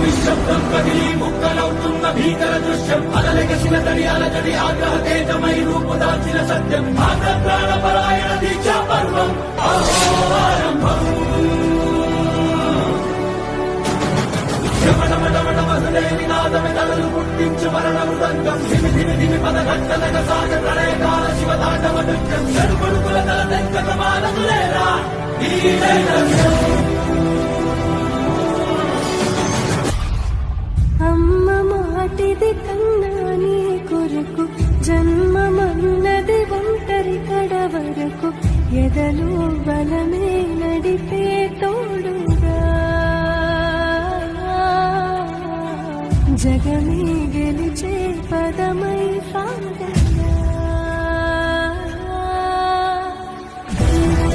నిశ్శబ్దం కదిలి ముక్కలవుతున్న భీకర దృశ్యం అలలెగసిన తడి అలజడి ఆగ్రహ తేజమై రూపు దాల్చిన సత్యం ఆగ్ర ప్రాణపరాయణ దీక్షా పర్వం ఆరంభం నినాదమే తలలు పుట్టించు మరణ మృదంగం ధిమి ధిమి ధిమి పదఘట్టనగ సాగ ప్రళయకాల శివతాండవ నృత్యం చెరుపుడుకుల తల తెంక ప్రమాణములేరా ఈ దైర్యం అమ్మ మాటిది కన్నా నీ కొరకు జన్మమన్నది ఒంటరి కడ వరకు ఎదలు బలమే నడిపే తోడుగా జగమే గెలిచే పదమై సాగ